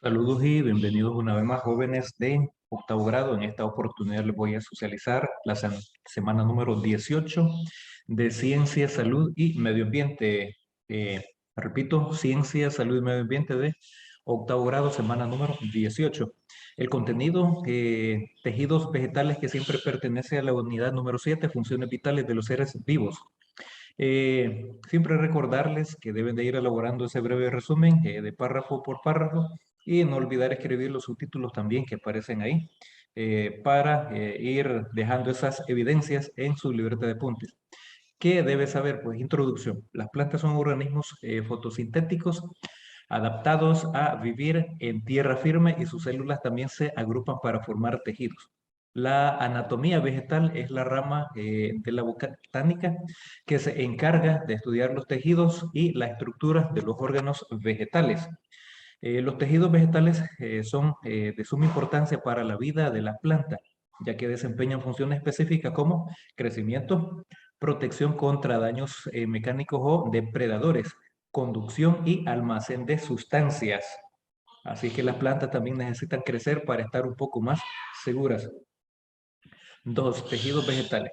Saludos y bienvenidos una vez más, jóvenes de octavo grado. En esta oportunidad les voy a socializar la semana número 18 de Ciencia, Salud y Medio Ambiente. Repito, Ciencia, Salud y Medio Ambiente de octavo grado, semana número 18. El contenido, tejidos vegetales, que siempre pertenece a la unidad número 7, funciones vitales de los seres vivos. Siempre recordarles que deben de ir elaborando ese breve resumen de párrafo por párrafo y no olvidar escribir los subtítulos también que aparecen ahí para ir dejando esas evidencias en su libreta de apuntes. ¿Qué debe saber? Pues introducción. Las plantas son organismos fotosintéticos adaptados a vivir en tierra firme y sus células también se agrupan para formar tejidos. La anatomía vegetal es la rama de la botánica que se encarga de estudiar los tejidos y la estructura de los órganos vegetales. Los tejidos vegetales son de suma importancia para la vida de la planta, ya que desempeñan funciones específicas como crecimiento, protección contra daños mecánicos o depredadores, conducción y almacén de sustancias. Así que las plantas también necesitan crecer para estar un poco más seguras. Dos, tejidos vegetales.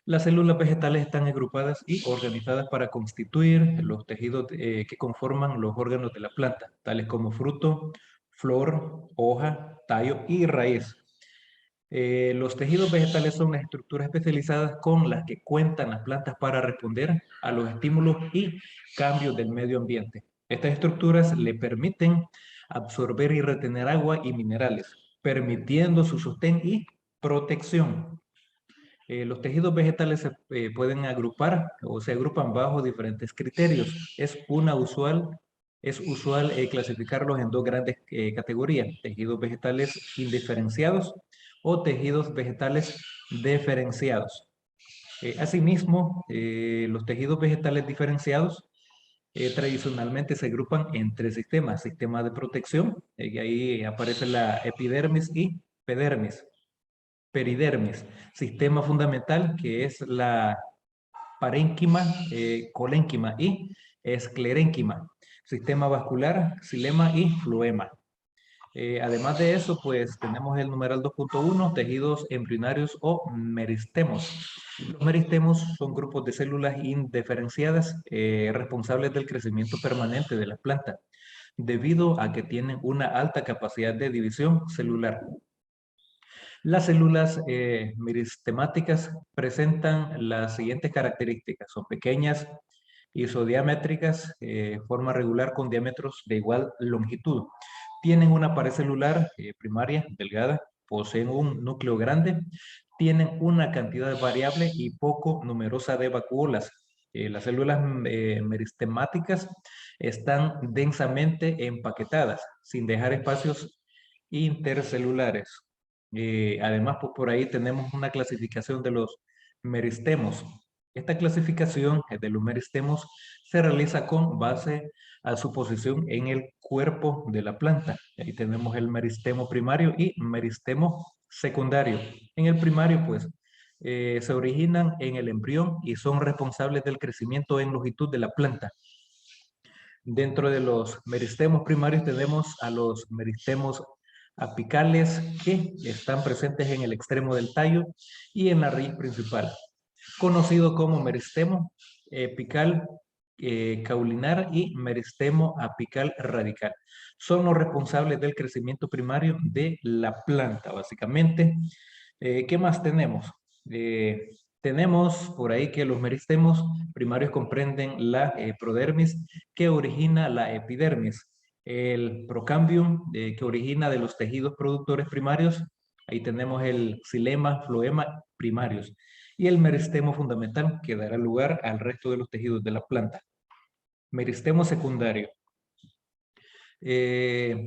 Las células vegetales están agrupadas y organizadas para constituir los tejidos que conforman los órganos de la planta, tales como fruto, flor, hoja, tallo y raíz. Los tejidos vegetales son las estructuras especializadas con las que cuentan las plantas para responder a los estímulos y cambios del medio ambiente. Estas estructuras le permiten absorber y retener agua y minerales, permitiendo su sostén y protección. Los tejidos vegetales se pueden agrupar o se agrupan bajo diferentes criterios. Es usual clasificarlos en dos grandes categorías: tejidos vegetales indiferenciados o tejidos vegetales diferenciados. Asimismo, los tejidos vegetales diferenciados tradicionalmente se agrupan en tres sistemas: sistema de protección, y ahí aparece la epidermis y pedermis; peridermis, sistema fundamental, que es la parénquima, colénquima y esclerénquima; sistema vascular, xilema y floema. Además de eso, pues tenemos el numeral 2.1, tejidos embrionarios o meristemos. Los meristemos son grupos de células indiferenciadas responsables del crecimiento permanente de la planta, debido a que tienen una alta capacidad de división celular. Las células meristemáticas presentan las siguientes características: son pequeñas, isodiamétricas, forma regular con diámetros de igual longitud. Tienen una pared celular primaria delgada, poseen un núcleo grande, tienen una cantidad variable y poco numerosa de vacuolas. Las células meristemáticas están densamente empaquetadas, sin dejar espacios intercelulares. Además, pues por ahí tenemos una clasificación de los meristemos. Esta clasificación de los meristemos se realiza con base a su posición en el cuerpo de la planta. Ahí tenemos el meristemo primario y meristemo secundario. En el primario, pues, se originan en el embrión y son responsables del crecimiento en longitud de la planta. Dentro de los meristemos primarios tenemos a los meristemos apicales, que están presentes en el extremo del tallo y en la raíz principal, conocido como meristemo apical caulinar y meristemo apical radical. Son los responsables del crecimiento primario de la planta, básicamente. ¿Qué más tenemos? Tenemos por ahí que los meristemos primarios comprenden la prodermis, que origina la epidermis; el procambium, que origina de los tejidos productores primarios. Ahí tenemos el xilema, floema primarios; y el meristemo fundamental, que dará lugar al resto de los tejidos de la planta. Meristemo secundario.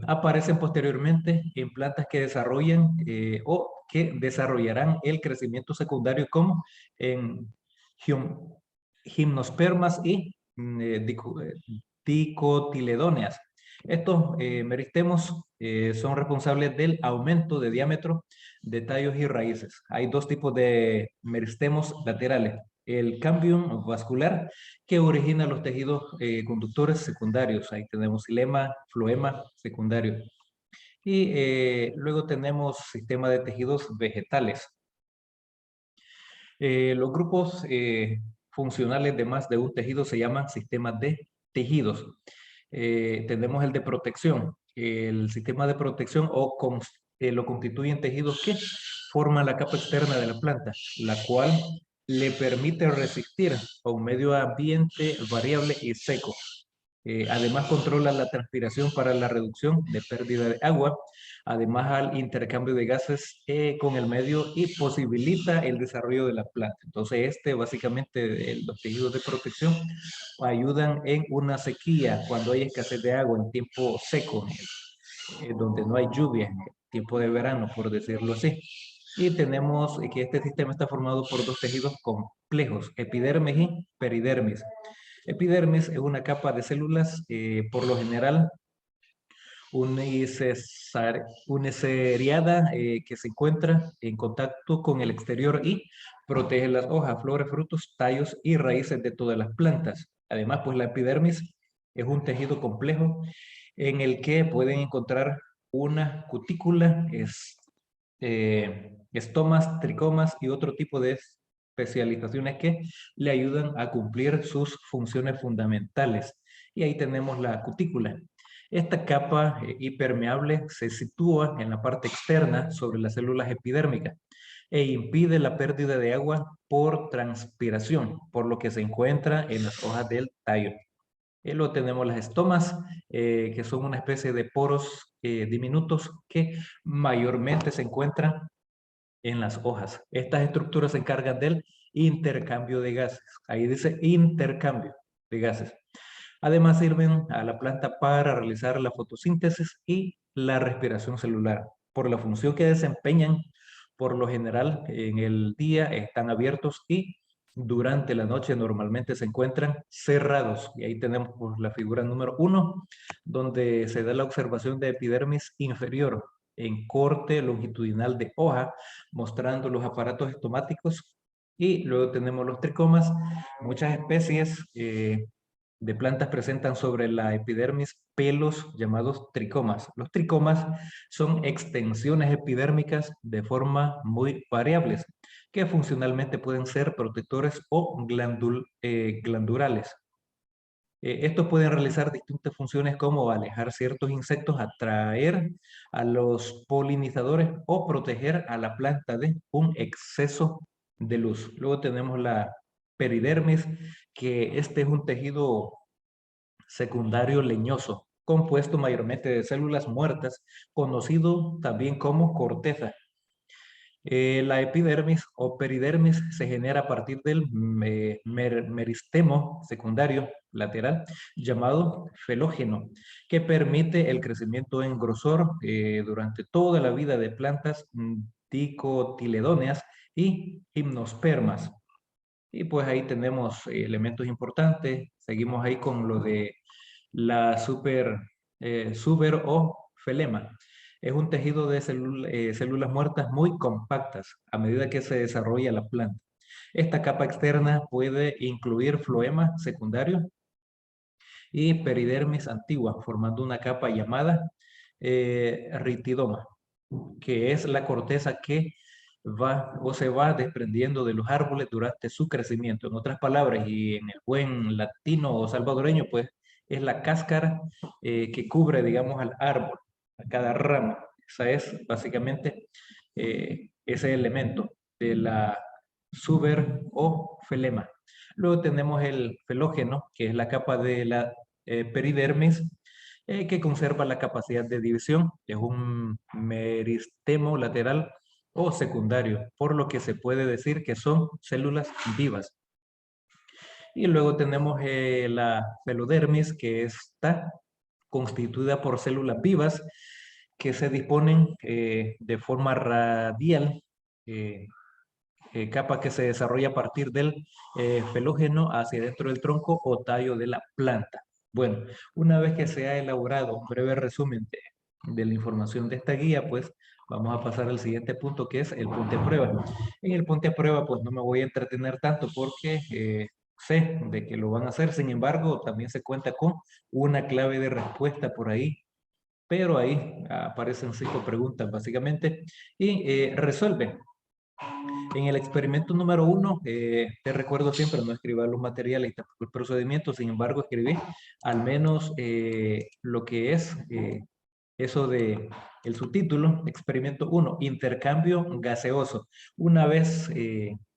Aparecen posteriormente en plantas que desarrollan o que desarrollarán el crecimiento secundario, como en gimnospermas y dicotiledóneas. Estos meristemos son responsables del aumento de diámetro de tallos y raíces. Hay dos tipos de meristemos laterales: el cambium vascular, que origina los tejidos conductores secundarios. Ahí tenemos xilema, floema secundario. Y luego tenemos sistema de tejidos vegetales. Los grupos funcionales de más de un tejido se llaman sistemas de tejidos. Tenemos el de protección. El sistema de protección lo constituyen tejidos que forman la capa externa de la planta, la cual le permite resistir a un medio ambiente variable y seco. Además controla la transpiración para la reducción de pérdida de agua, además al intercambio de gases con el medio y posibilita el desarrollo de la planta. Entonces básicamente los tejidos de protección ayudan en una sequía cuando hay escasez de agua en tiempo seco, donde no hay lluvia, en el tiempo de verano, por decirlo así. Y tenemos que este sistema está formado por dos tejidos complejos, epidermis y peridermis. Epidermis es una capa de células, por lo general, uniseriada, que se encuentra en contacto con el exterior y protege las hojas, flores, frutos, tallos y raíces de todas las plantas. Además, pues la epidermis es un tejido complejo en el que pueden encontrar una cutícula, estomas, tricomas y otro tipo de especializaciones que le ayudan a cumplir sus funciones fundamentales. Y ahí tenemos la cutícula. Esta capa hipermeable se sitúa en la parte externa sobre las células epidérmicas e impide la pérdida de agua por transpiración, por lo que se encuentra en las hojas del tallo. Y luego tenemos las estomas, que son una especie de poros diminutos que mayormente se encuentran en las hojas. Estas estructuras se encargan del intercambio de gases. Ahí dice intercambio de gases. Además sirven a la planta para realizar la fotosíntesis y la respiración celular. Por la función que desempeñan, por lo general en el día están abiertos y durante la noche normalmente se encuentran cerrados. Y ahí tenemos pues, la figura número 1, donde se da la observación de epidermis inferior en corte longitudinal de hoja, mostrando los aparatos estomáticos. Y luego tenemos los tricomas. Muchas especies de plantas presentan sobre la epidermis pelos llamados tricomas. Los tricomas son extensiones epidérmicas de forma muy variables, que funcionalmente pueden ser protectores o glandurales. Estos pueden realizar distintas funciones como alejar ciertos insectos, atraer a los polinizadores o proteger a la planta de un exceso de luz. Luego tenemos la peridermis, que este es un tejido secundario leñoso, compuesto mayormente de células muertas, conocido también como corteza. La epidermis o peridermis se genera a partir del meristemo secundario lateral llamado felógeno, que permite el crecimiento en grosor durante toda la vida de plantas dicotiledóneas y gimnospermas. Y pues ahí tenemos elementos importantes. Seguimos ahí con lo de la suber o felema. Es un tejido de células muertas muy compactas a medida que se desarrolla la planta. Esta capa externa puede incluir floema secundario y peridermis antigua, formando una capa llamada ritidoma, que es la corteza que va o se va desprendiendo de los árboles durante su crecimiento. En otras palabras, y en el buen latino o salvadoreño, pues es la cáscara que cubre, digamos, al árbol, a cada rama. Esa es básicamente ese elemento de la suber o felema. Luego tenemos el felógeno, que es la capa de la peridermis, que conserva la capacidad de división. Es un meristemo lateral o secundario, por lo que se puede decir que son células vivas. Y luego tenemos la felodermis, que está constituida por células vivas que se disponen de forma radial, capa que se desarrolla a partir del felógeno hacia dentro del tronco o tallo de la planta. Bueno, una vez que se ha elaborado un breve resumen de la información de esta guía, pues vamos a pasar al siguiente punto, que es el punto de prueba. En el punto de prueba, pues no me voy a entretener tanto porque sé de que lo van a hacer. Sin embargo, también se cuenta con una clave de respuesta por ahí pero ahí aparecen 5 preguntas básicamente y resuelve. En el experimento número 1, te recuerdo siempre no escribir los materiales y tampoco el procedimiento, sin embargo escribí al menos lo que es eso de el subtítulo, experimento 1, intercambio gaseoso. Una vez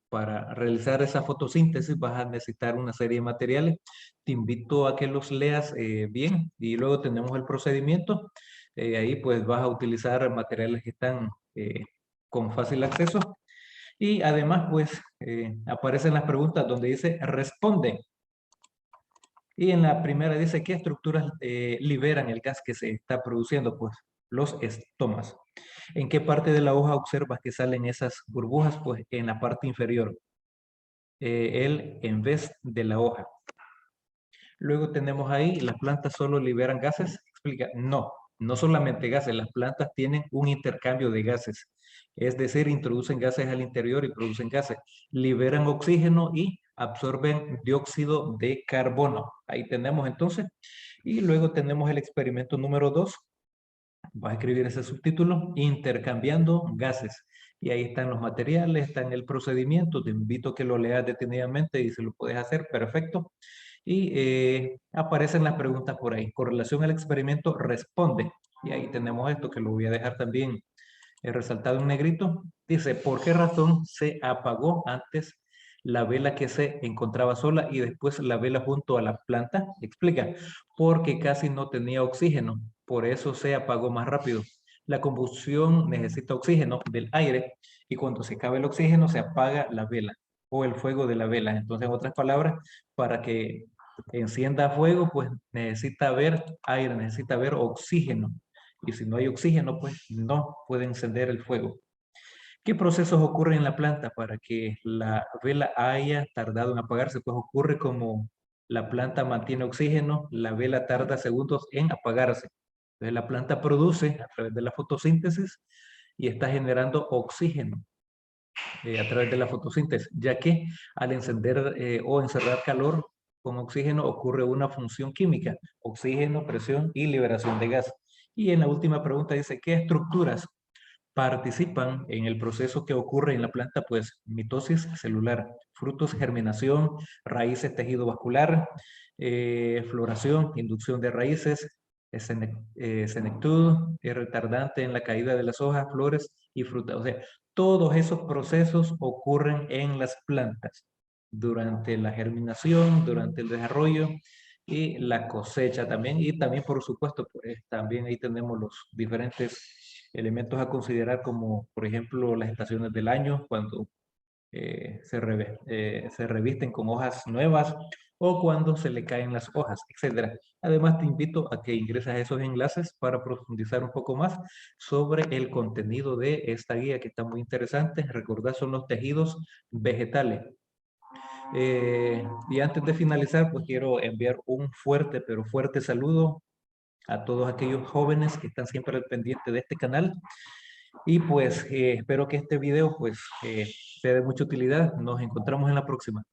para realizar esa fotosíntesis vas a necesitar una serie de materiales. Te invito a que los leas bien y luego tenemos el procedimiento. Ahí pues vas a utilizar materiales que están con fácil acceso y además, pues, aparecen las preguntas donde dice responde. Y en la primera dice, ¿qué estructuras liberan el gas que se está produciendo? Pues los estomas. ¿En qué parte de la hoja observas que salen esas burbujas? Pues en la parte inferior. El en vez de la hoja. Luego tenemos ahí, las plantas solo liberan gases. Explica, no, no solamente gases, las plantas tienen un intercambio de gases. Es decir, introducen gases al interior y producen gases. Liberan oxígeno y absorben dióxido de carbono. Ahí tenemos entonces. Y luego tenemos el experimento número 2. Vas a escribir ese subtítulo, intercambiando gases. Y ahí están los materiales, está en el procedimiento. Te invito a que lo leas detenidamente y si lo puedes hacer, perfecto. Y aparecen las preguntas por ahí. Con relación al experimento, responde. Y ahí tenemos esto que lo voy a dejar también resaltado en negrito. Dice, ¿por qué razón se apagó antes la vela que se encontraba sola y después la vela junto a la planta? Explica, porque casi no tenía oxígeno, por eso se apagó más rápido. La combustión necesita oxígeno del aire y cuando se acabe el oxígeno se apaga la vela o el fuego de la vela. Entonces, en otras palabras, para que encienda fuego, pues necesita haber aire, necesita haber oxígeno. Y si no hay oxígeno, pues no puede encender el fuego. ¿Qué procesos ocurren en la planta para que la vela haya tardado en apagarse? Pues ocurre como la planta mantiene oxígeno, la vela tarda segundos en apagarse. Entonces la planta produce a través de la fotosíntesis y está generando oxígeno a través de la fotosíntesis, ya que al encender o encerrar calor con oxígeno ocurre una función química, oxígeno, presión y liberación de gas. Y en la última pregunta dice, ¿qué estructuras participan en el proceso que ocurre en la planta? Pues mitosis celular, frutos, germinación, raíces, tejido vascular, floración, inducción de raíces, senectud, retardante en la caída de las hojas, flores y frutas. O sea, todos esos procesos ocurren en las plantas durante la germinación, durante el desarrollo y la cosecha también. Y también, por supuesto, pues también ahí tenemos los diferentes elementos a considerar como, por ejemplo, las estaciones del año, cuando se revisten con hojas nuevas o cuando se le caen las hojas, etcétera. Además, te invito a que ingreses a esos enlaces para profundizar un poco más sobre el contenido de esta guía que está muy interesante. Recordad, son los tejidos vegetales. Y antes de finalizar, pues quiero enviar un fuerte, pero fuerte saludo a todos aquellos jóvenes que están siempre al pendiente de este canal. Y pues espero que este video pues sea de mucha utilidad. Nos encontramos en la próxima.